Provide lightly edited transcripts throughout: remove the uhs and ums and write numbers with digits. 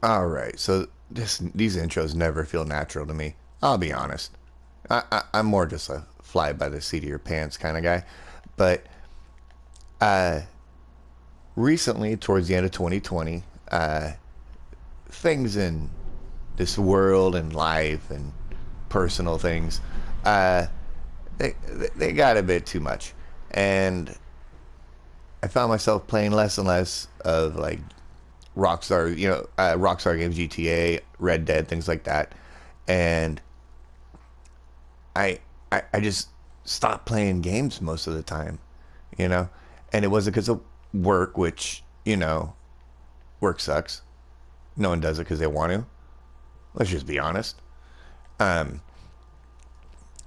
All right, so these intros never feel natural to me. I'll be honest. I'm more just a fly by the seat of your pants kind of guy. But recently, towards the end of 2020, things in this world and life and personal things, uh, they they got a bit too much, and I found myself playing less and less of like Rockstar, Rockstar games, GTA, Red Dead, things like that, and I, I just stopped playing games most of the time, you know, and it wasn't because of work, which work sucks. No one does it because they want to. Let's just be honest. Um,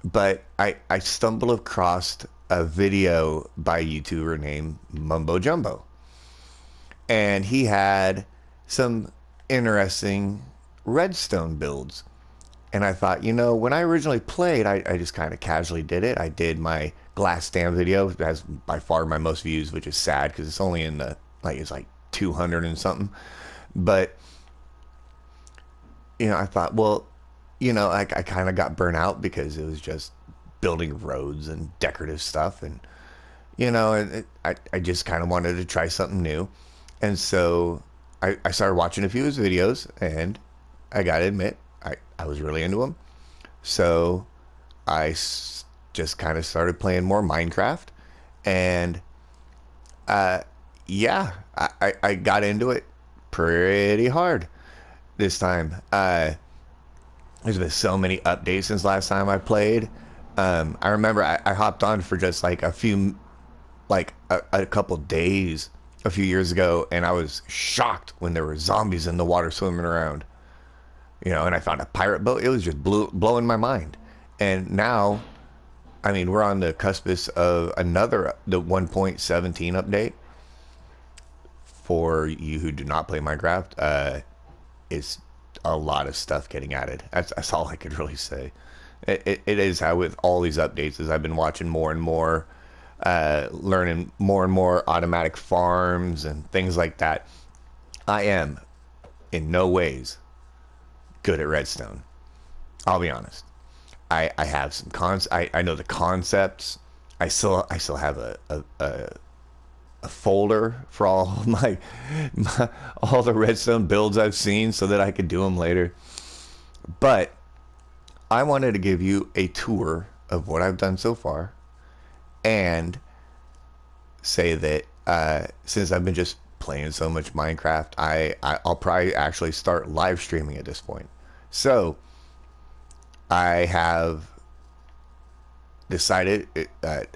but I stumbled across a video by a YouTuber named Mumbo Jumbo, and he had some interesting redstone builds. And I thought, when I originally played, I just kind of casually did it. I did my glass stand video. It has by far my most views, which is sad because it's only in the, it's like 200 and something. But, I thought, well, I kind of got burnt out because it was just building roads and decorative stuff. And, I just kind of wanted to try something new. And so I started watching a few of his videos, and I got to admit, I was really into him. So just kind of started playing more Minecraft. And yeah, I got into it pretty hard this time. There's been so many updates since last time I played. I remember I hopped on for just like a couple days a few years ago, and I was shocked when there were zombies in the water swimming around. And I found a pirate boat. It was just blowing my mind. And now, I mean, we're on the cuspice of the 1.17 update. For you who do not play Minecraft, it's a lot of stuff getting added. That's all I could really say. It is how with all these updates, as I've been watching more and more, learning more and more automatic farms and things like that. I am in no ways good at redstone. I'll be honest. I have some I know the concepts. I still have a folder for all my all the redstone builds I've seen so that I could do them later. But I wanted to give you a tour of what I've done so far, and say that since I've been just playing so much Minecraft, I'll probably actually start live streaming at this point. So I have decided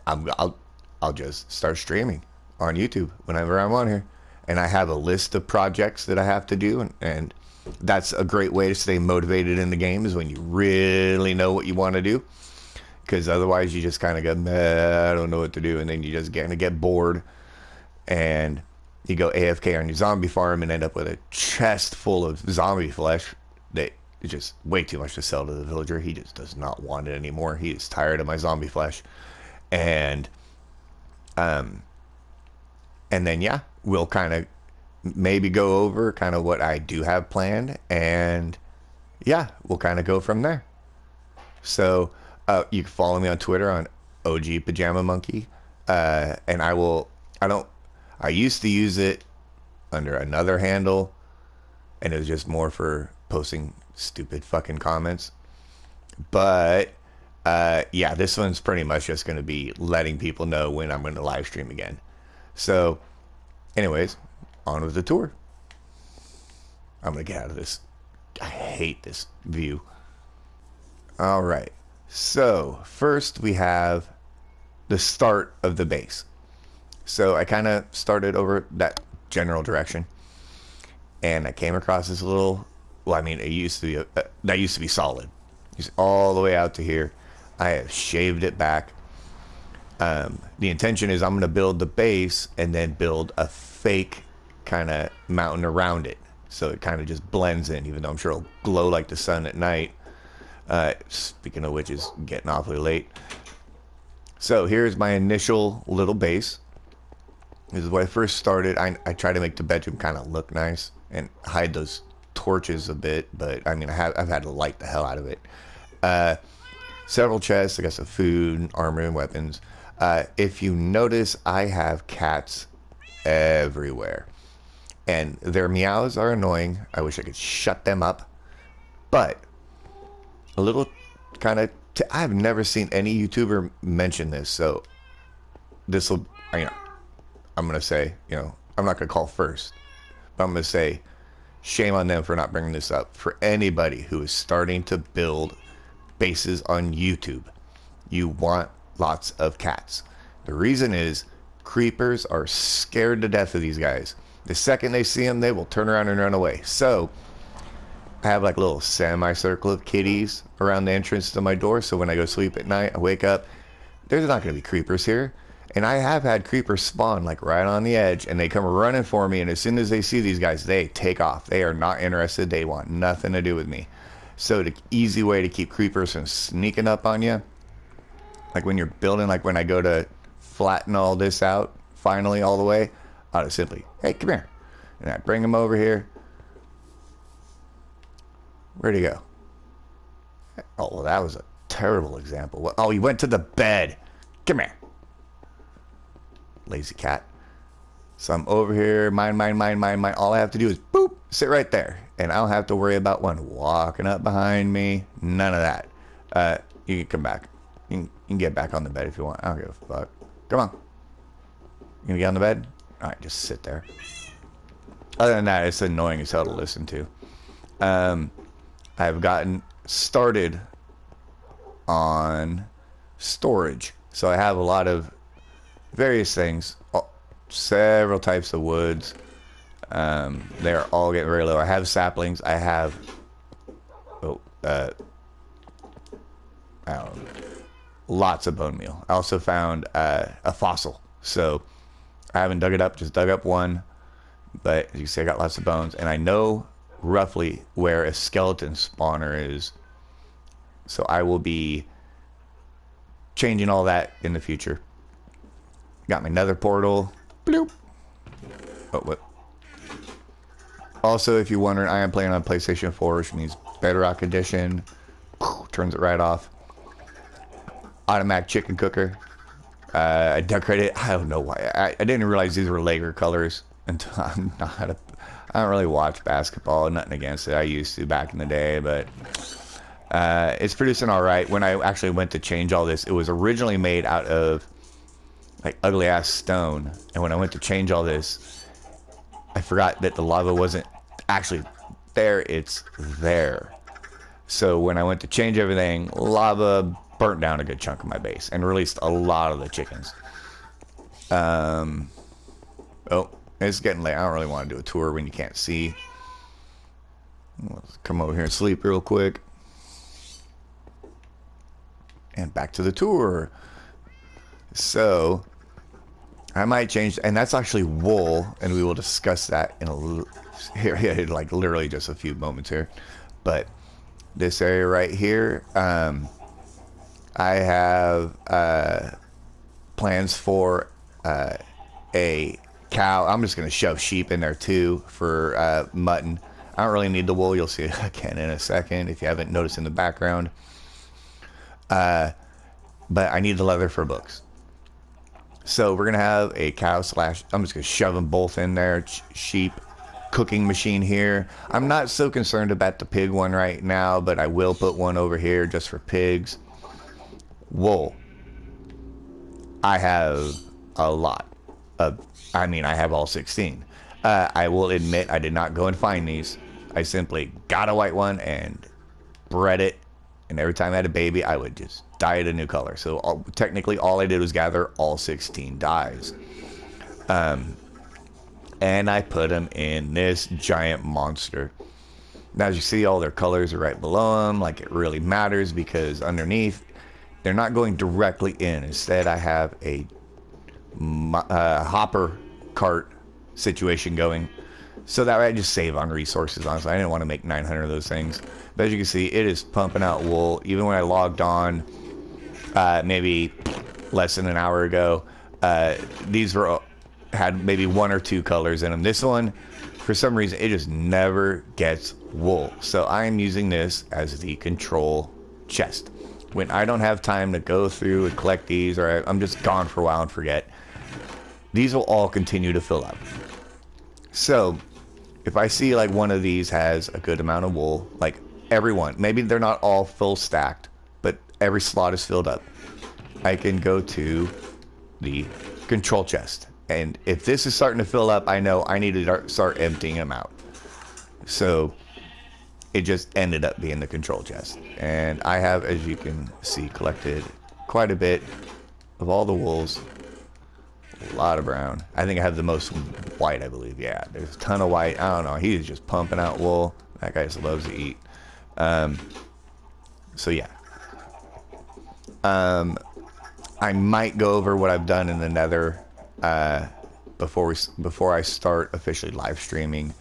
I'll just start streaming on YouTube whenever I'm on here, and I have a list of projects that I have to do, and that's a great way to stay motivated in the game is when you really know what you want to do, because otherwise you just kind of go, I don't know what to do, and then you just kind of get bored, and you go AFK on your zombie farm and end up with a chest full of zombie flesh that is just way too much to sell to the villager. He just does not want it anymore. He is tired of my zombie flesh. And and then yeah, we'll kind of maybe go over kind of what I do have planned, and yeah, we'll kind of go from there. So you can follow me on Twitter on OG Pajama Monkey, and I don't. I used to use it under another handle, and it was just more for posting stupid fucking comments. But yeah, this one's pretty much just going to be letting people know when I'm going to live stream again. So, anyways, on with the tour. I'm going to get out of this. I hate this view. All right. So, first we have the start of the base. So, I kind of started over that general direction, and I came across this little, well, I mean, it used to be that used to be solid. It's all the way out to here. I have shaved it back. The intention is I'm going to build the base and then build a fake kind of mountain around it, so it kind of just blends in, even though I'm sure it'll glow like the sun at night. Speaking of which, it's getting awfully late. So here's my initial little base. This is when I first started. I tried to make the bedroom kind of look nice and hide those torches a bit, but I mean, I've had to light the hell out of it. Several chests. I got some food, armor, and weapons. If you notice, I have cats everywhere. And their meows are annoying. I wish I could shut them up. But a little kind of... I've never seen any YouTuber mention this, so this will... I'm going to say, I'm not going to call first. But I'm going to say, shame on them for not bringing this up. For anybody who is starting to build bases on YouTube, you want lots of cats. The reason is creepers are scared to death of these guys. The second they see them, they will turn around and run away. So I have like a little semicircle of kitties around the entrance to my door, so when I go sleep at night, I wake up, there's not going to be creepers here. And I have had creepers spawn like right on the edge, and they come running for me, and as soon as they see these guys, they take off. They are not interested. They want nothing to do with me. So the easy way to keep creepers from sneaking up on you, like when you're building, like when I go to flatten all this out, finally all the way, I'll just simply, hey, come here. And I bring them over here. Where'd he go? Oh, well, that was a terrible example. Oh, he went to the bed. Come here. Lazy cat. So I'm over here, mine. All I have to do is boop, sit right there. And I don't have to worry about one walking up behind me. None of that. You can come back. You can get back on the bed if you want. I don't give a fuck. Come on. You gonna get on the bed? Alright, just sit there. Other than that, it's annoying as hell to listen to. I've gotten started on storage. So I have a lot of various things, several types of woods. They're all getting very low. I have saplings. I have I don't know, lots of bone meal. I also found a fossil, so I haven't dug it up, just dug up one, but as you can see, I got lots of bones, and I know roughly where a skeleton spawner is, so I will be changing all that in the future. Got my nether portal. Bloop. Oh, what? Also, if you're wondering, I am playing on PlayStation 4, which means Bedrock Edition. Turns it right off. Automatic chicken cooker. I decorated. I don't know why. I didn't realize these were Laker colors until I don't really watch basketball. Nothing against it. I used to back in the day, but it's producing all right. When I actually went to change all this, it was originally made out of like ugly ass stone, and when I went to change all this, I forgot that the lava wasn't actually there. It's there. So when I went to change everything, lava burnt down a good chunk of my base and released a lot of the chickens. Oh, it's getting late. I don't really want to do a tour when you can't see. Let's come over here and sleep real quick. And back to the tour. So I might change, and that's actually wool, and we will discuss that in like literally just a few moments here. But this area right here, I have plans for a cow. I'm just going to shove sheep in there too for mutton. I don't really need the wool. You'll see it again in a second if you haven't noticed in the background. But I need the leather for books. So we're going to have a cow / I'm just going to shove them both in there. Sheep cooking machine here. I'm not so concerned about the pig one right now, but I will put one over here just for pigs. Wool. I have a lot of, I have all 16. I will admit I did not go and find these. I simply got a white one and bred it. And every time I had a baby, I would just dye it a new color. So technically all I did was gather all 16 dyes. And I put them in this giant monster. Now, as you see, all their colors are right below them. Like, it really matters because underneath, they're not going directly in. Instead, I have a hopper cart situation going. So that way I just save on resources, honestly. I didn't want to make 900 of those things. But as you can see, it is pumping out wool. Even when I logged on, maybe less than an hour ago, these had maybe 1 or 2 colors in them. This one, for some reason, it just never gets wool. So I am using this as the control chest. When I don't have time to go through and collect these, or I'm just gone for a while and forget, these will all continue to fill up. So if I see like one of these has a good amount of wool, like every one, maybe they're not all full stacked, but every slot is filled up, I can go to the control chest. And if this is starting to fill up, I know I need to start emptying them out. So it just ended up being the control chest. And I have, as you can see, collected quite a bit of all the wools. A lot of brown. I think I have the most white, I believe. Yeah, there's a ton of white. I don't know. He's just pumping out wool. That guy just loves to eat. So yeah. I might go over what I've done in the Nether before I start officially live streaming,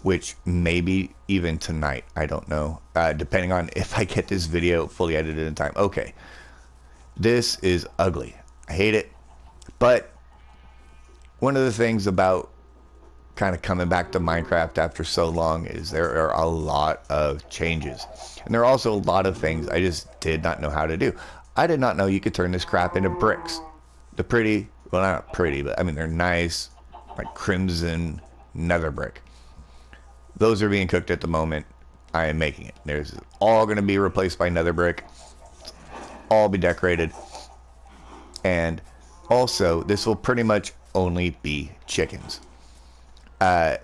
which maybe even tonight. I don't know, depending on if I get this video fully edited in time. Okay, this is ugly. I hate it, but one of the things about kind of coming back to Minecraft after so long is there are a lot of changes, and there are also a lot of things I just did not know how to do. I did not know you could turn this crap into bricks. The pretty, well, not pretty, but I mean, they're nice, like crimson nether brick. Those are being cooked at the moment. I am making it. There's all going to be replaced by nether brick. All be decorated. And also, this will pretty much only be chickens. And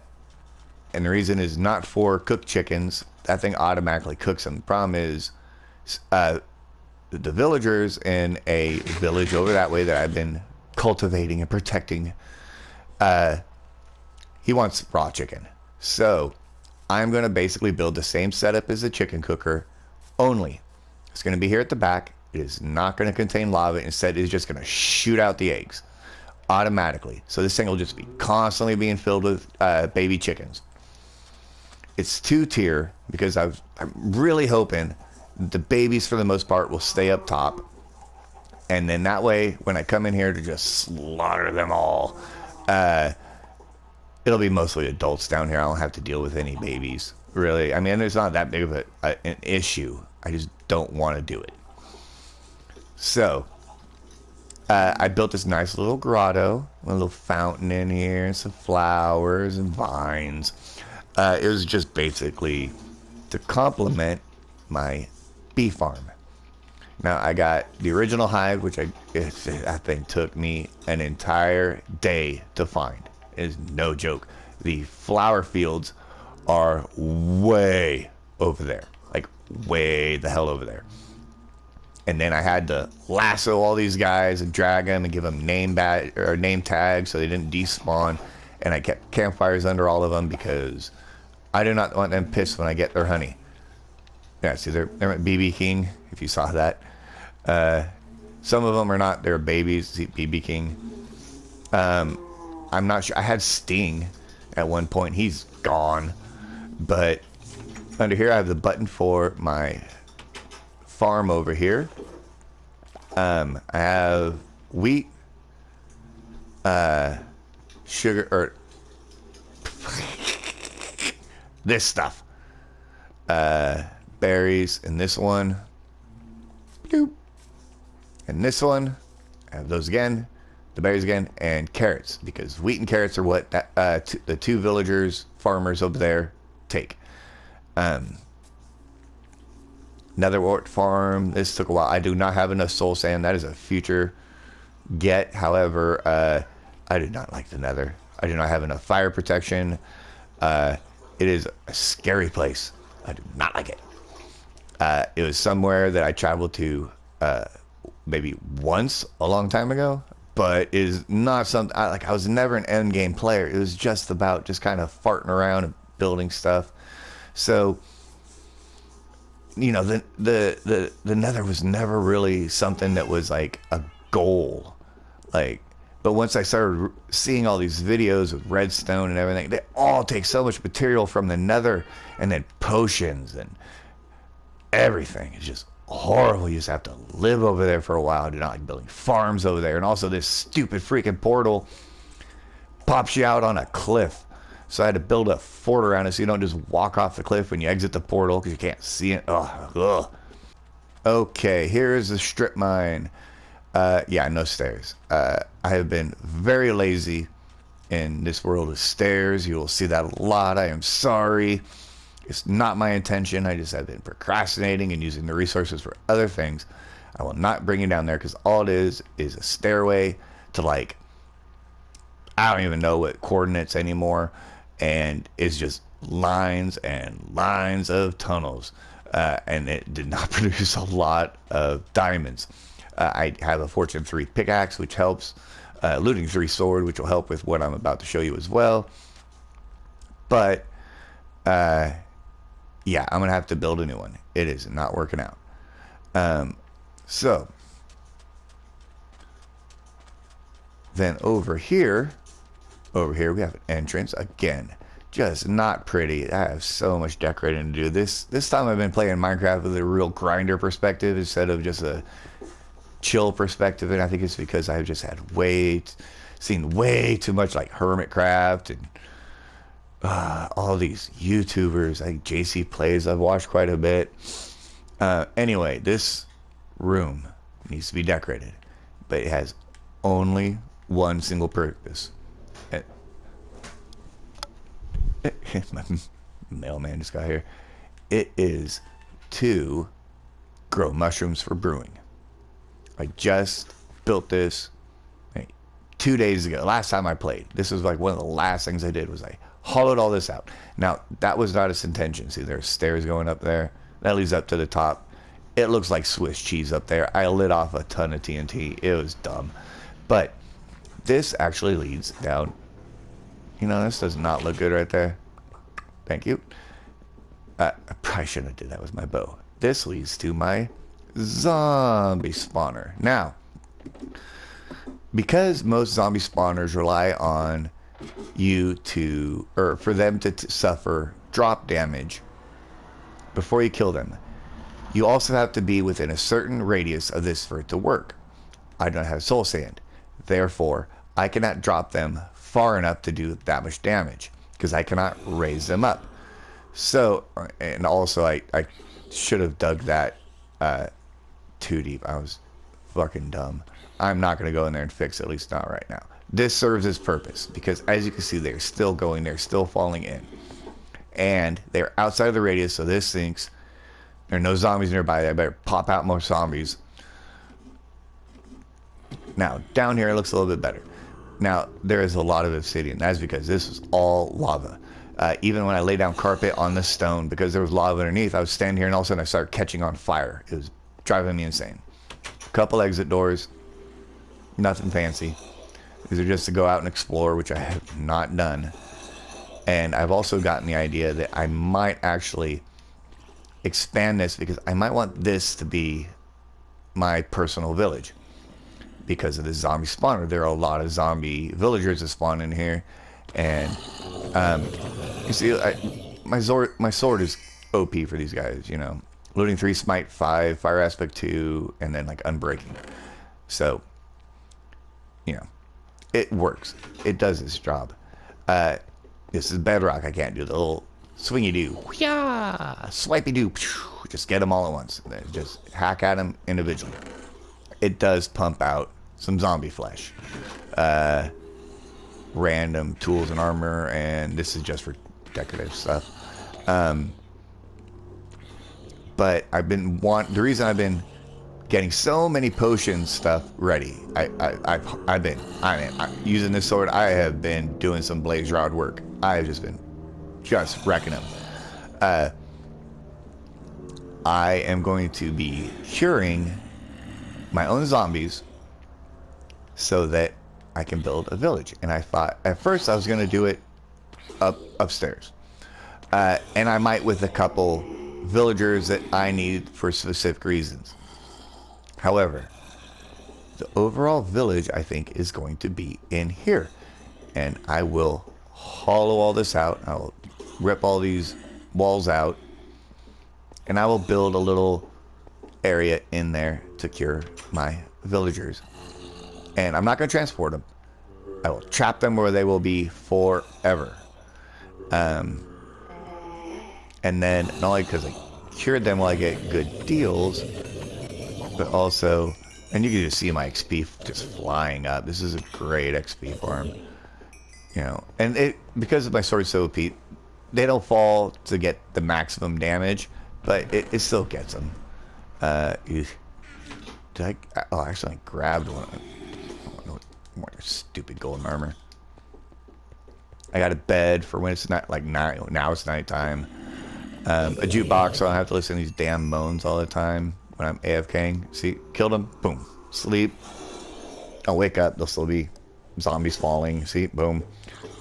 the reason is not for cooked chickens. That thing automatically cooks them. The problem is, the villagers in a village over that way that I've been cultivating and protecting, he wants raw chicken. So I'm going to basically build the same setup as the chicken cooker, only it's going to be here at the back. It is not going to contain lava. Instead, it's just going to shoot out the eggs automatically. So this thing will just be constantly being filled with baby chickens. It's 2-tier because I'm really hoping the babies, for the most part, will stay up top. And then that way, when I come in here to just slaughter them all, it'll be mostly adults down here. I don't have to deal with any babies, really. I mean, it's not that big of an issue. I just don't want to do it. So, I built this nice little grotto, a little fountain in here, and some flowers and vines. It was just basically to complement my bee farm. Now I got the original hive, which I think took me an entire day to find. It is no joke. The flower fields are way over there, like way the hell over there. And then I had to lasso all these guys and drag them and give them name tags so they didn't despawn. And I kept campfires under all of them because I do not want them pissed when I get their honey. Yeah, see, they're BB King, if you saw that. Some of them are not, they're babies. See, BB King. I'm not sure. I had Sting at one point. He's gone. But under here, I have the button for my farm over here. I have wheat, sugar, or this stuff. Berries in this one. Doop. And this one. I have those again. The berries again. And carrots. Because wheat and carrots are what the two villagers, farmers over there take. Netherwort farm. This took a while. I do not have enough soul sand. That is a future get. However, I do not like the nether. I do not have enough fire protection. It is a scary place. I do not like it. It was somewhere that I traveled to maybe once a long time ago, but it is not something I was never an end game player. It was just about just kind of farting around and building stuff. So, you know, the nether was never really something that was like a goal. But once I started seeing all these videos with redstone and everything, they all take so much material from the nether, and then potions and everything. It's just horrible. You just have to live over there for a while. I do not like building farms over there. And also this stupid freaking portal pops you out on a cliff. So I had to build a fort around it so you don't just walk off the cliff when you exit the portal because you can't see it. Ugh. Okay, here's the strip mine. Yeah, no stairs. I have been very lazy in this world of stairs. You will see that a lot. I am sorry. It's not my intention. I just have been procrastinating and using the resources for other things. I will not bring you down there because all it is a stairway to, like, I don't even know what coordinates anymore. And it's just lines and lines of tunnels. And it did not produce a lot of diamonds. I have a Fortune 3 pickaxe, which helps. Looting 3 sword, which will help with what I'm about to show you as well. But, yeah, I'm going to have to build a new one. It is not working out. So, then over here we have an entrance. Again, just not pretty. I have so much decorating to do. This time I've been playing Minecraft with a real grinder perspective instead of just a chill perspective, and I think it's because I've just had seen way too much like Hermitcraft and all these YouTubers like JC Plays. I've watched quite a bit. Anyway, this room needs to be decorated, but it has only one single purpose. My mailman just got here. It is to grow mushrooms for brewing. I just built this 2 days ago. Last time I played. This was like one of the last things I did was I hollowed all this out. Now, that was not its intention. See, there's stairs going up there. That leads up to the top. It looks like Swiss cheese up there. I lit off a ton of TNT. It was dumb. But this actually leads down. You know, this does not look good right there. Thank you. I probably shouldn't have did that with my bow. This leads to my zombie spawner. Now, because most zombie spawners rely on you to, or for them to suffer drop damage before you kill them, you also have to be within a certain radius of this for it to work. I don't have soul sand. Therefore, I cannot drop them far enough to do that much damage because I cannot raise them up. So, and also I should have dug that too deep. I was fucking dumb. I'm not going to go in there and fix it, at least not right now. This serves its purpose because, as you can see, they're still going, they're still falling in. And they're outside of the radius, so this thinks there are no zombies nearby. I better pop out more zombies. Now, down here it looks a little bit better. Now, there is a lot of obsidian. That's because this is all lava. Even when I lay down carpet on the stone, because there was lava underneath, I was standing here and all of a sudden I started catching on fire. It was driving me insane. A couple exit doors. Nothing fancy. These are just to go out and explore, which I have not done. And I've also gotten the idea that I might actually expand this because I might want this to be my personal village. Because of the zombie spawner, there are a lot of zombie villagers that spawn in here, and you see, my sword is OP for these guys. You know, looting 3, smite 5, fire aspect 2, and then like unbreaking. So, you know, it works. It does its job. This is bedrock. I can't do the little swingy do, yeah, swipey do. Just get them all at once. Just hack at them individually. It does pump out some zombie flesh, random tools and armor, and this is just for decorative stuff. But the reason I've been getting so many potion stuff ready, I've been using this sword. I have been doing some blaze rod work. I have just been wrecking them. I am going to be curing my own zombies so that I can build a village. And I thought at first I was going to do it upstairs, and I might with a couple villagers that I need for specific reasons. However, the overall village I think is going to be in here, and I will hollow all this out. I will rip all these walls out, and I will build a little area in there to cure my villagers. And I'm not going to transport them. I will trap them where they will be forever. And then not only because I cured them while I get good deals, but also, and you can just see my XP just flying up. This is a great XP farm, you know. And it, because my sword's so OP, they don't fall to get the maximum damage, but it still gets them. Did I? Oh, actually, I grabbed one. Oh, more stupid golden armor. I got a bed for when it's not like night. Now it's nighttime. A jukebox, so I don't have to listen to these damn moans all the time when I'm AFKing. See, killed them. Boom. Sleep. I'll wake up. There'll still be zombies falling. See, boom.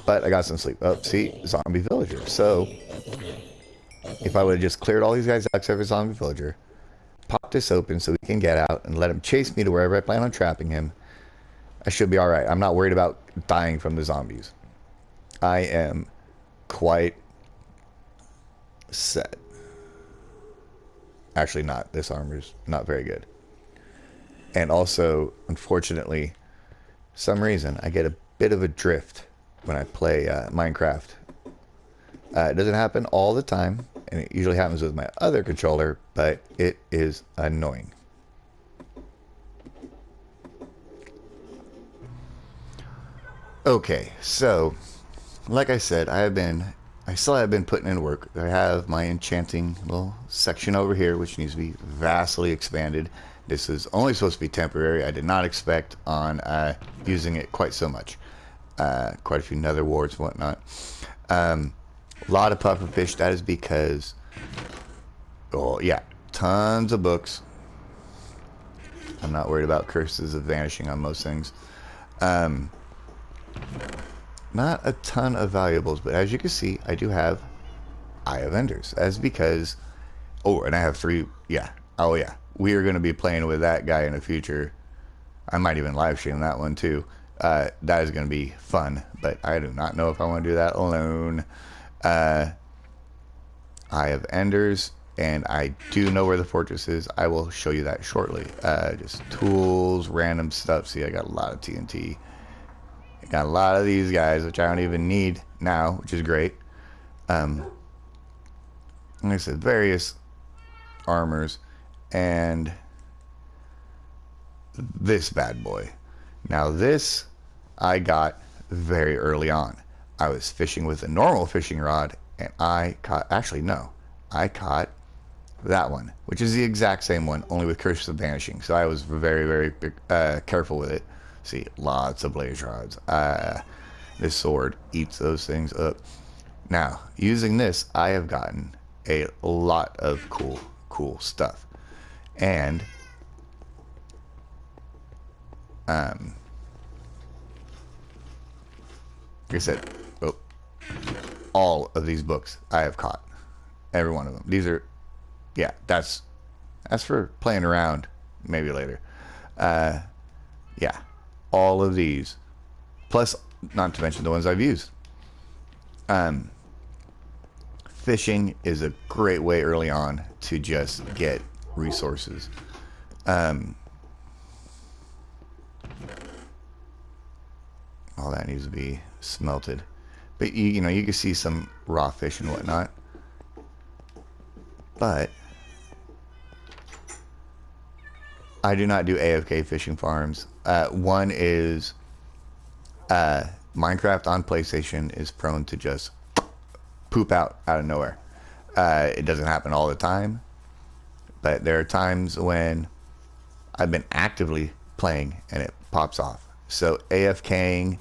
But I got some sleep. Oh, see, zombie villager. So if I would have just cleared all these guys out except for zombie villager, pop this open so we can get out and let him chase me to wherever I plan on trapping him, I should be all right. I'm not worried about dying from the zombies. I am quite set. Actually not. This armor's not very good. And also, unfortunately, some reason I get a bit of a drift when I play Minecraft. It doesn't happen all the time, and it usually happens with my other controller, but it is annoying. Okay, so like I said, I still have been putting in work. I have my enchanting little section over here, which needs to be vastly expanded. This is only supposed to be temporary. I did not expect on using it quite so much. Quite a few nether warts and whatnot. A lot of pufferfish. That is because, oh yeah, tons of books. I'm not worried about curses of vanishing on most things. Not a ton of valuables, but as you can see, I do have Eye of Enders. That's because, oh, and I have 3, yeah, oh yeah. We are going to be playing with that guy in the future. I might even live stream that one too. That is going to be fun, but I do not know if I want to do that alone. Eye of Enders, and I do know where the fortress is. I will show you that shortly. Just tools, random stuff. See, I got a lot of TNT. I got a lot of these guys, which I don't even need now, which is great. Like I said, various armors, and this bad boy. Now this I got very early on. I was fishing with a normal fishing rod, and I caught, actually no, I caught that one, which is the exact same one, only with Curse of Vanishing. So I was very, very careful with it. See, lots of blaze rods. This sword eats those things up. Now, using this, I have gotten a lot of cool stuff. And like I said, oh, all of these books I have caught. Every one of them. These are, yeah, that's for playing around maybe later. Yeah, all of these, plus not to mention the ones I've used. Fishing is a great way early on to just get resources. All that needs to be smelted, but you know, you can see some raw fish and whatnot. But I do not do AFK fishing farms. One is Minecraft on PlayStation is prone to just poop out of nowhere. It doesn't happen all the time, but there are times when I've been actively playing and it pops off. So AFKing,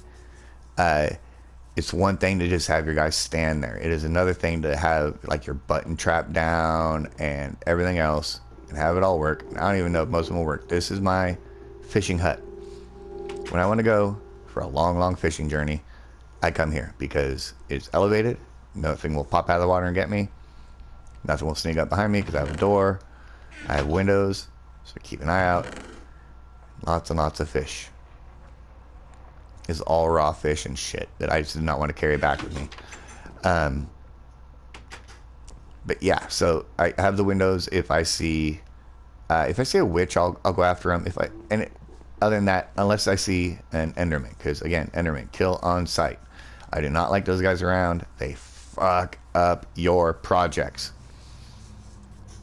it's one thing to just have your guys stand there. It is another thing to have like your button trap down and everything else and have it all work. I don't even know if most of them will work. This is my fishing hut. When I want to go for a long fishing journey, I come here because it's elevated. Nothing will pop out of the water and get me. Nothing will sneak up behind me because I have a door. I have windows, so keep an eye out. Lots and lots of fish. It's all raw fish and shit that I just did not want to carry back with me. But yeah, so I have the windows. If I see a witch, I'll go after them. Other than that, unless I see an Enderman, because again, Enderman kill on sight. I do not like those guys around. They fuck up your projects.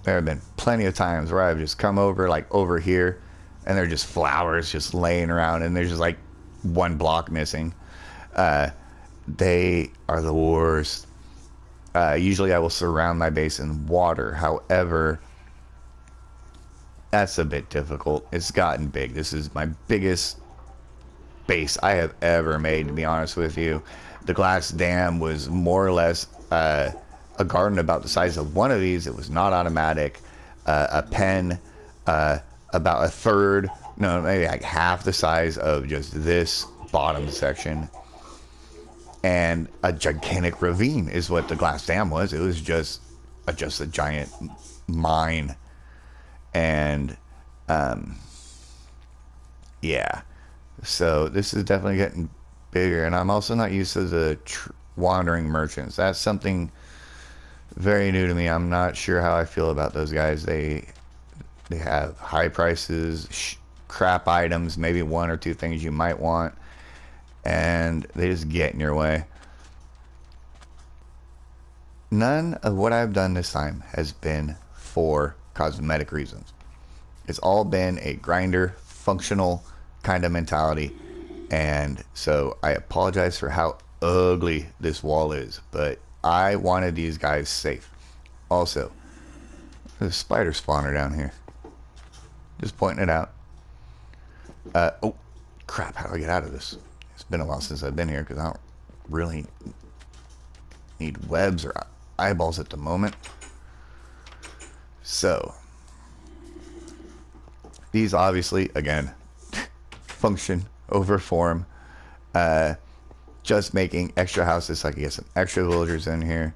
There have been plenty of times where I've just come over, like over here, and they're just flowers just laying around, and there's just like one block missing. They are the worst. Usually I will surround my base in water. However, that's a bit difficult. It's gotten big. This is my biggest base I have ever made, to be honest with you. The glass dam was more or less a garden about the size of one of these. It was not automatic. A pen about a third, no, maybe like half the size of just this bottom section. And a gigantic ravine is what the glass dam was. It was just a giant mine. And yeah, so this is definitely getting bigger. And I'm also not used to the wandering merchants. That's something very new to me. I'm not sure how I feel about those guys. They have high prices, crap items, maybe one or two things you might want, and they just get in your way. None of what I've done this time has been for cosmetic reasons. It's all been a grinder, functional kind of mentality. And so I apologize for how ugly this wall is, but I wanted these guys safe. Also, there's a spider spawner down here. Just pointing it out. Oh, crap. How do I get out of this? It's been a while since I've been here because I don't really need webs or eyeballs at the moment. So, these obviously, again, function over form. Just making extra houses so I can get some extra villagers in here.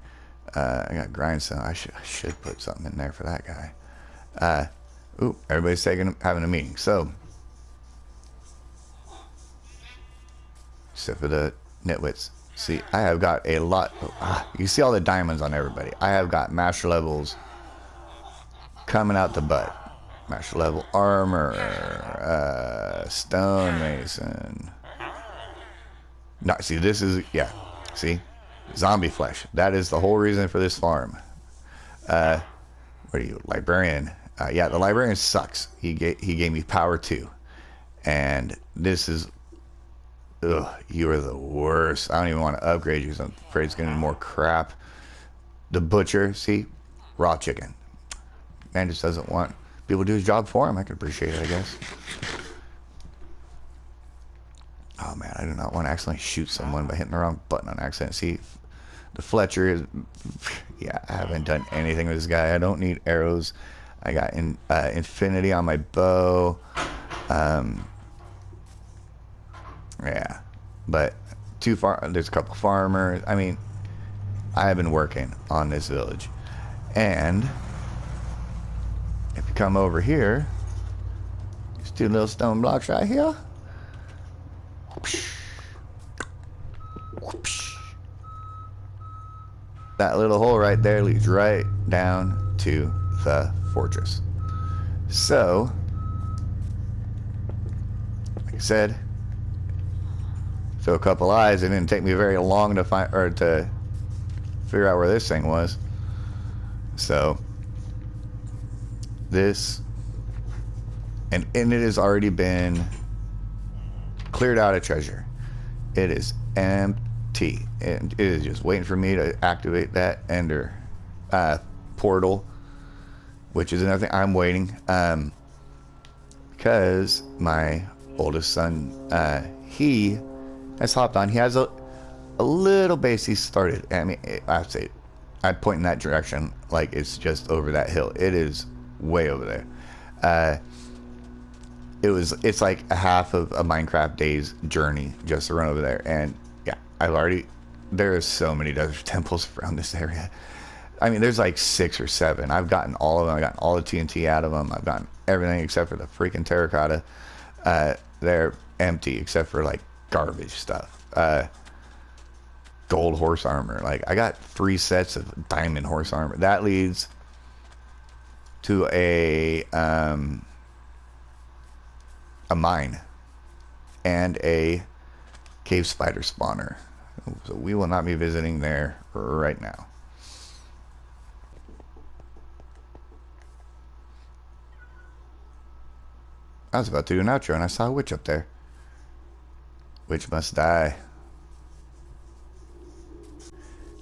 I got grindstone. I should put something in there for that guy. Ooh, everybody's having a meeting. So, except for the nitwits. See, I have got a lot. You see all the diamonds on everybody. I have got master levels coming out the butt. Master level armor, stonemason. No, see, this is, yeah, see, zombie flesh. That is the whole reason for this farm. What are you, librarian? Yeah, the librarian sucks. He gave me power 2, and this is, ugh, you are the worst. I don't even want to upgrade you because I'm afraid it's gonna be more crap. The butcher, see, raw chicken. Man just doesn't want people to do his job for him. I can appreciate it, I guess. Oh man, I do not want to accidentally shoot someone by hitting the wrong button on accident. See, the Fletcher is, yeah, I haven't done anything with this guy. I don't need arrows. I got infinity on my bow. Yeah, but there's a couple farmers. I mean, I have been working on this village, and if you come over here, there's 2 little stone blocks right here. That little hole right there leads right down to the fortress. So, like I said, throw a couple eyes. It didn't take me very long to find or to figure out where this thing was. So, this, and it has already been cleared out of treasure. It is empty. And it is just waiting for me to activate that ender portal, which is another thing I'm waiting. Because my oldest son, he has hopped on. He has a little base he started. I mean, I'd say I'd point in that direction like it's just over that hill. It is way over there. It's like a half of a Minecraft day's journey just to run over there. And yeah, there are so many desert temples around this area. I mean, there's like 6 or 7. I've gotten all of them. I've gotten all the TNT out of them. I've gotten everything except for the freaking terracotta. They're empty except for like garbage stuff. Gold horse armor. Like, I got 3 sets of diamond horse armor. That leads to a mine and a cave spider spawner. So we will not be visiting there right now. I was about to do an outro and I saw a witch up there. Witch must die.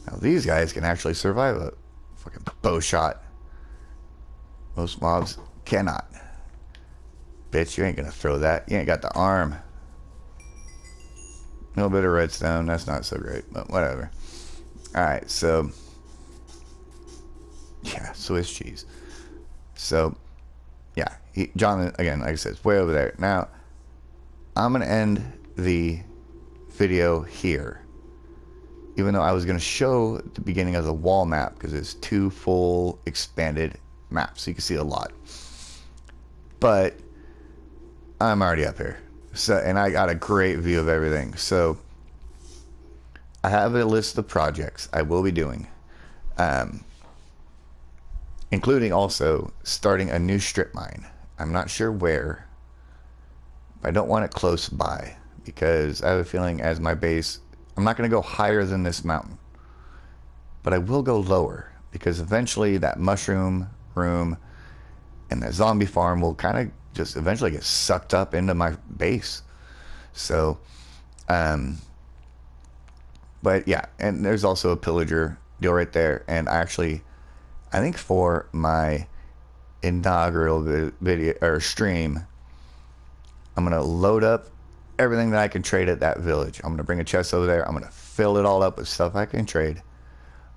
Now these guys can actually survive a fucking bow shot. Most mobs cannot. Bitch, you ain't gonna throw that. You ain't got the arm. A little bit of redstone. That's not so great, but whatever. Alright, so... yeah, Swiss cheese. So, yeah. John, again, like I said, it's way over there. Now, I'm going to end the video here. Even though I was going to show the beginning of the wall map, because it's 2 full expanded maps. So you can see a lot. But, I'm already up here. So, and I got a great view of everything. So, I have a list of projects I will be doing. Including also starting a new strip mine. I'm not sure where. But I don't want it close by. Because I have a feeling as my base, I'm not going to go higher than this mountain. But I will go lower. Because eventually that mushroom room and that zombie farm will kind of just eventually get sucked up into my base. So, but yeah, and there's also a pillager deal right there. And I think for my inaugural video or stream, I'm going to load up everything that I can trade at that village. I'm going to bring a chest over there. I'm going to fill it all up with stuff I can trade.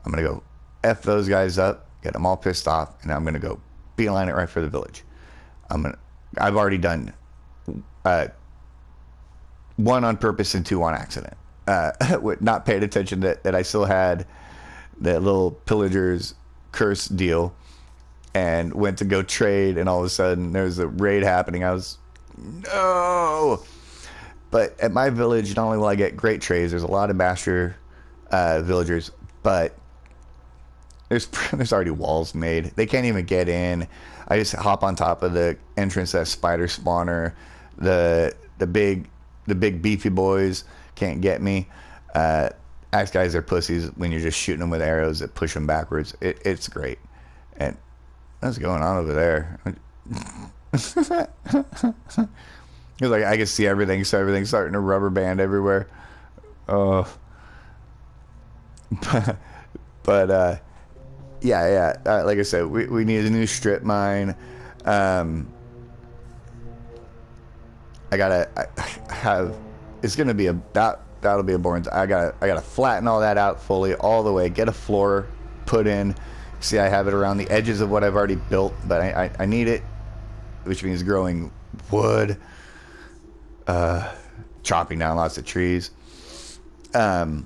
I'm going to go F those guys up, get them all pissed off, and I'm going to go beeline it right for the village. I've already done 1 on purpose and 2 on accident. Not paying attention that I still had that little pillagers curse deal and went to go trade, and all of a sudden there's a raid happening. I was no. But at my village, not only will I get great trades, there's a lot of master villagers, but there's already walls made. They can't even get in. I just hop on top of the entrance to that spider spawner. The big beefy boys can't get me. Axe guys are pussies when you're just shooting them with arrows that push them backwards. It's great. And what's going on over there? It's like I can see everything, so everything's starting to rubber band everywhere. Oh, but yeah. Like I said, we need a new strip mine. I have. It's gonna be that'll be a boring. I gotta flatten all that out fully, all the way. Get a floor put in. See, I have it around the edges of what I've already built, but I need it, which means growing wood, chopping down lots of trees. I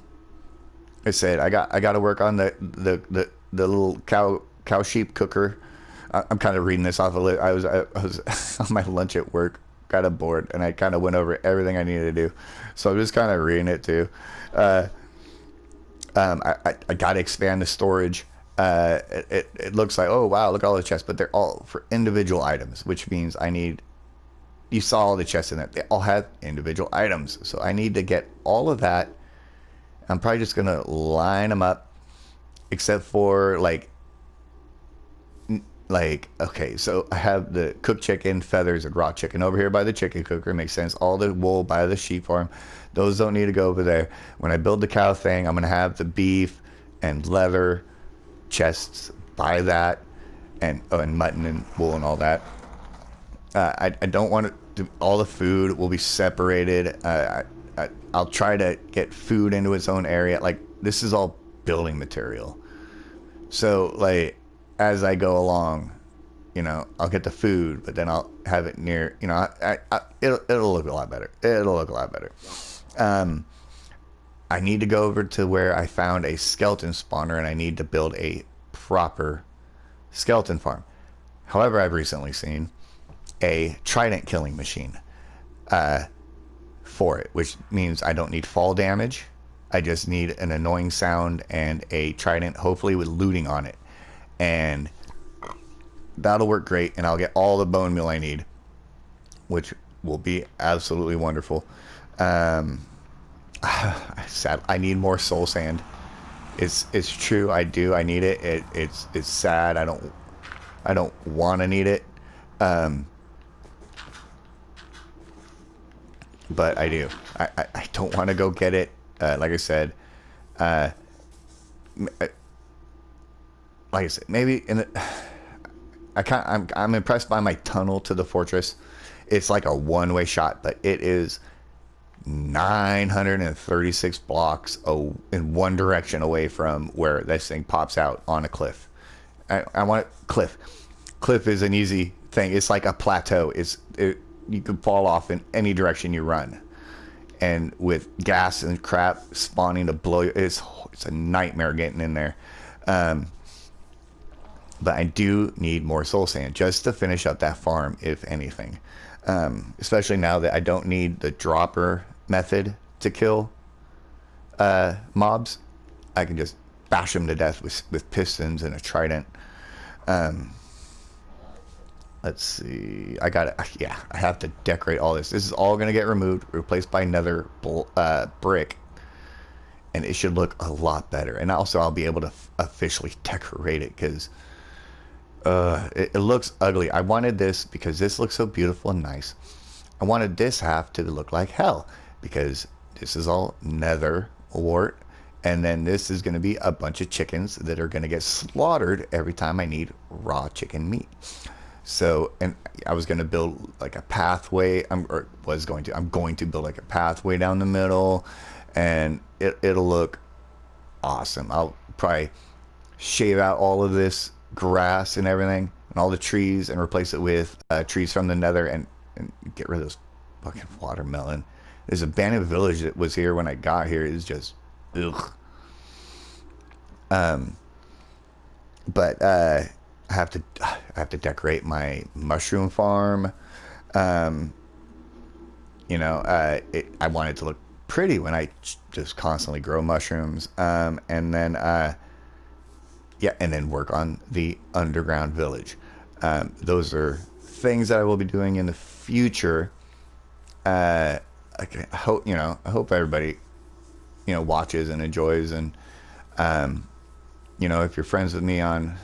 said I got to work on the little cow sheep cooker. I'm kind of reading this off of it. I was on my lunch at work, got bored, and I kind of went over everything I needed to do. So I'm just kind of reading it too. I got to expand the storage. It looks like, oh wow, look at all the chests, but they're all for individual items, which means you saw all the chests in there. They all have individual items. So I need to get all of that. I'm probably just going to line them up, except for okay, so I have the cooked chicken, feathers, and raw chicken over here by the chicken cooker. Makes sense. All the wool by the sheep farm. Those don't need to go over there. When I build the cow thing, I'm going to have the beef and leather chests by that, and mutton and wool and all that. I don't want to. All the food will be separated. I'll try to get food into its own area. Like, this is all building material. So, like, as I go along, I'll get the food, but then I'll have it near, it'll look a lot better. It'll look a lot better. I need to go over to where I found a skeleton spawner, and I need to build a proper skeleton farm. However, I've recently seen a trident killing machine for it, which means I don't need fall damage. I just need an annoying sound and a trident, hopefully with looting on it. And that'll work great, and I'll get all the bone meal I need, which will be absolutely wonderful. I need more soul sand. It's true. I do. I need it. It's sad. I don't want to need it. Um, but I do. I don't want to go get it. Like I said, uh, like I said, maybe in the, I'm impressed by my tunnel to the fortress. It's like a one-way shot, but it is 936 blocks in one direction away from where this thing pops out on a cliff. I want it, cliff. Cliff is an easy thing. It's like a plateau. You can fall off in any direction you run, and with gas and crap spawning to blow you, it's a nightmare getting in there. But I do need more soul sand just to finish up that farm, if anything. Especially now that I don't need the dropper method to kill mobs. I can just bash them to death with pistons and a trident. Let's see. Yeah, I have to decorate all this. This is all going to get removed, replaced by another brick. And it should look a lot better. And also I'll be able to officially decorate it because it looks ugly. I wanted this because this looks so beautiful and nice. I wanted this half to look like hell because this is all nether wart. And then this is going to be a bunch of chickens that are going to get slaughtered every time I need raw chicken meat. So, and I was going to build like a pathway. I'm going to build like a pathway down the middle, and it'll look awesome. I'll probably shave out all of this grass and everything and all the trees and replace it with trees from the nether and get rid of those fucking watermelon. There's a abandoned village that was here when I got here. It's just ugh. But I have to decorate my mushroom farm. I want it to look pretty when I just constantly grow mushrooms. And then work on the underground village. Those are things that I will be doing in the future. I hope everybody, watches and enjoys. And, if you're friends with me on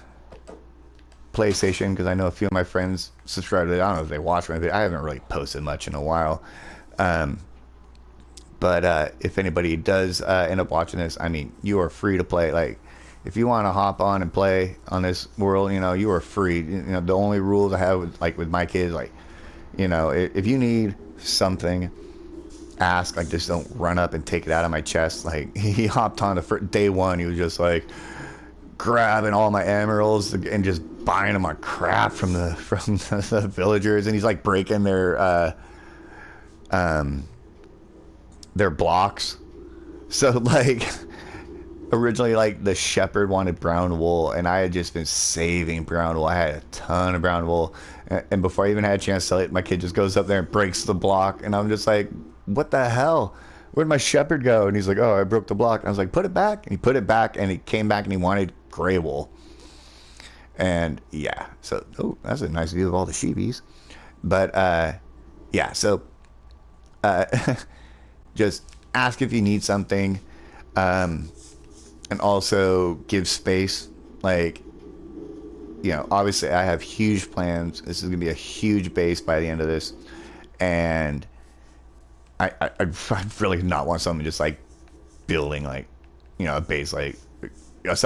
PlayStation, because I know a few of my friends subscribe to it. I don't know if they watch my video. I haven't really posted much in a while. But if anybody does end up watching this, I mean, you are free to play. Like, if you want to hop on and play on this world, you are free. The only rules I have with my kids, if you need something, ask. Like, just don't run up and take it out of my chest. Like, he hopped on day one. He was just like grabbing all my emeralds and just buying them on crap from the villagers, and he's like breaking their blocks. So like originally, like, the shepherd wanted brown wool, and I had just been saving brown wool. I had a ton of brown wool, and before I even had a chance to sell it, my kid just goes up there and breaks the block, and I'm just like, what the hell? Where'd my shepherd go? And he's like, oh, I broke the block. And I was like, put it back. And he put it back, and he came back and he wanted gray wool. And yeah, so that's a nice view of all the sheepies. But so just ask if you need something, and also give space. Like, obviously I have huge plans. This is gonna be a huge base by the end of this, and I really not want something just like building like a base like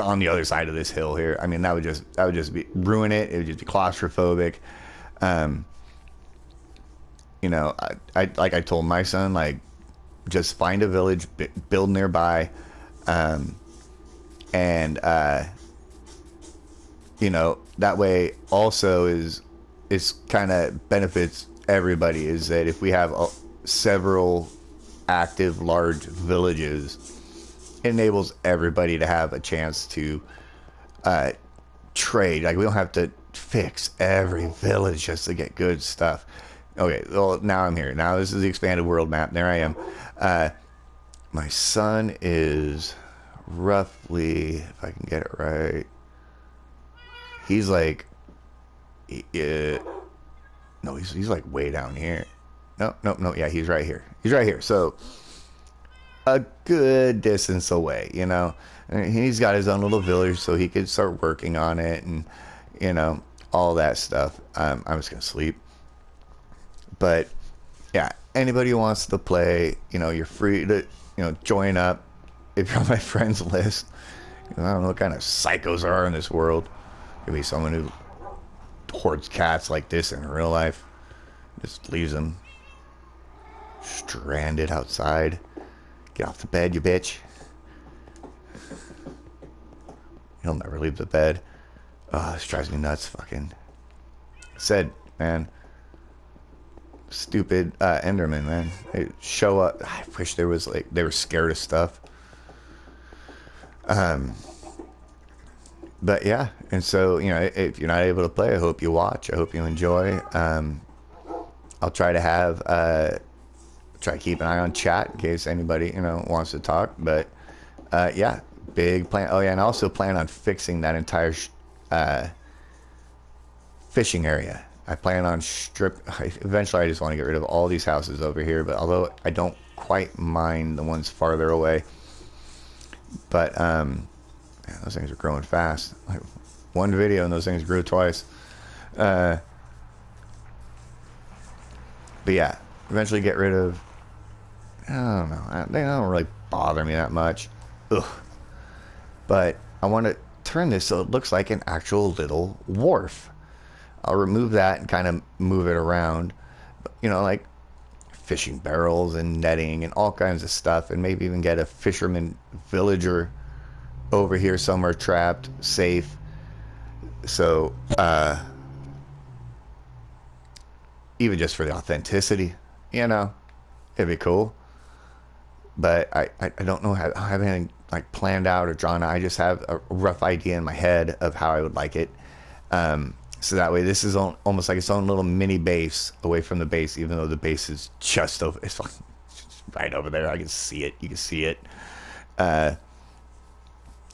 on the other side of this hill here. I mean, that would just ruin it. It would just be claustrophobic. I like I told my son, like, just find a village, build nearby, that way also is kind of benefits everybody, is that if we have several active large villages, it enables everybody to have a chance to trade. Like, we don't have to fix every village just to get good stuff. Okay, well, now I'm here. Now this is the expanded world map. There I am. My son is roughly, if I can get it right, he's like, no, he's like way down here. No, yeah, he's right here. So a good distance away, And he's got his own little village, so he could start working on it, and you know, all that stuff. I'm just gonna sleep. But yeah, anybody who wants to play, you know, you're free to, you know, join up if you're on my friends list. I don't know what kind of psychos are in this world. Could be someone who hoards cats like this in real life. Just leaves them stranded outside. Get off the bed, you bitch. He'll never leave the bed. Oh, this drives me nuts. Fucking said, man. Stupid Enderman, man. They show up. I wish there was like they were scared of stuff. But yeah, and so, you know, if you're not able to play, I hope you watch. I hope you enjoy. I'll try to have try to keep an eye on chat in case anybody, you know, wants to talk. But yeah, big plan. Oh yeah, and I also plan on fixing that entire fishing area. I plan on eventually I just want to get rid of all these houses over here, but although I don't quite mind the ones farther away. But man, those things are growing fast. Like one video and those things grew twice. But yeah, eventually get rid of, I don't know, they don't really bother me that much. Ugh. But I want to turn this so it looks like an actual little wharf. I'll remove that and kind of move it around, you know, like fishing barrels and netting and all kinds of stuff, and maybe even get a fisherman villager over here somewhere trapped, safe. So, even just for the authenticity, you know, it'd be cool. But I don't know how, I haven't anything like planned out or drawn out. I just have a rough idea in my head of how I would like it. So that way, this is almost like its own little mini base away from the base, even though the base is just over. It's like right over there. I can see it. You can see it. But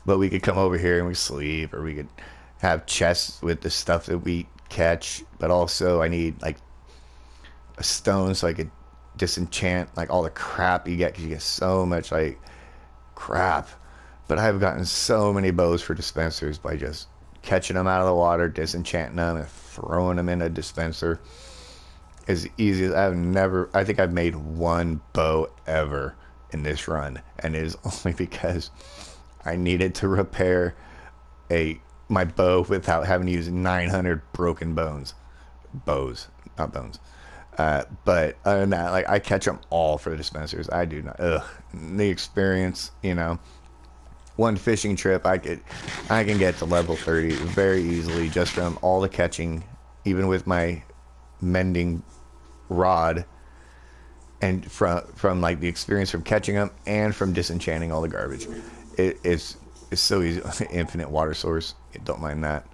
we could come over here and we sleep, or we could have chests with the stuff that we catch. But also, I need like a stone so I could disenchant like all the crap you get, because you get so much like crap. But I've gotten so many bows for dispensers by just catching them out of the water, disenchanting them, and throwing them in a dispenser. As easy as I think I've made one bow ever in this run, and it is only because I needed to repair my bow without having to use 900 broken bows, not bones. But other than that, like I catch them all for the dispensers. I do not. The experience, you know. One fishing trip, I can get to level 30 very easily just from all the catching, even with my mending rod, and from like the experience from catching them and from disenchanting all the garbage. It's so easy. Infinite water source. Don't mind that.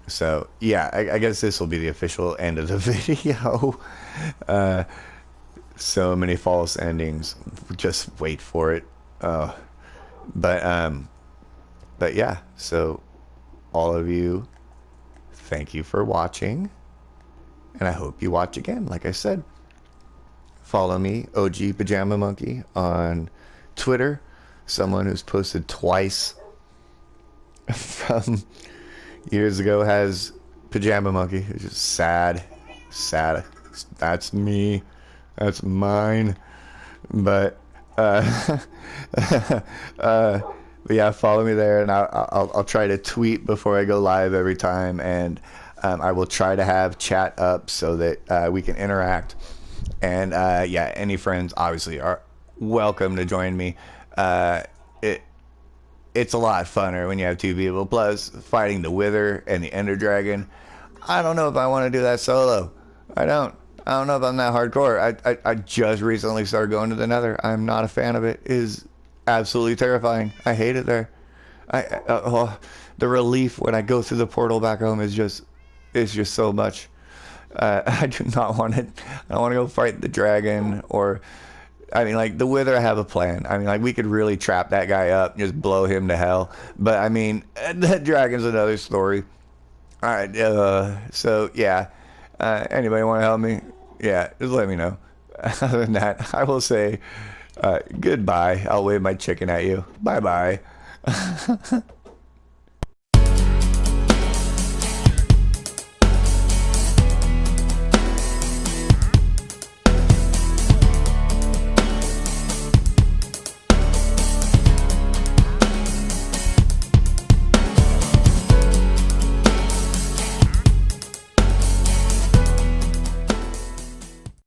So yeah, I guess this will be the official end of the video. So many false endings. Just wait for it. But yeah, so all of you, thank you for watching, and I hope you watch again. Like I said, follow me, OG Pajama Monkey, on Twitter, someone who's posted twice from years ago has Pajama Monkey. It's just sad. That's me. That's mine. But but yeah, follow me there, and I'll try to tweet before I go live every time, and I will try to have chat up so that we can interact. And yeah, any friends obviously are welcome to join me. It's a lot funner when you have two people. Plus, fighting the Wither and the Ender Dragon, I don't know if I want to do that solo. I don't know if I'm that hardcore. I just recently started going to the Nether. I'm not a fan of it. It is absolutely terrifying. I hate it there. The relief when I go through the portal back home is just so much. I do not want it. I don't want to go fight the dragon, or I mean, like the Wither. I have a plan. I mean, like we could really trap that guy up and just blow him to hell. But I mean, the dragon's another story. All right. So yeah. Anybody want to help me? Yeah, just let me know. Other than that, I will say Goodbye. I'll wave my chicken at you. Bye bye.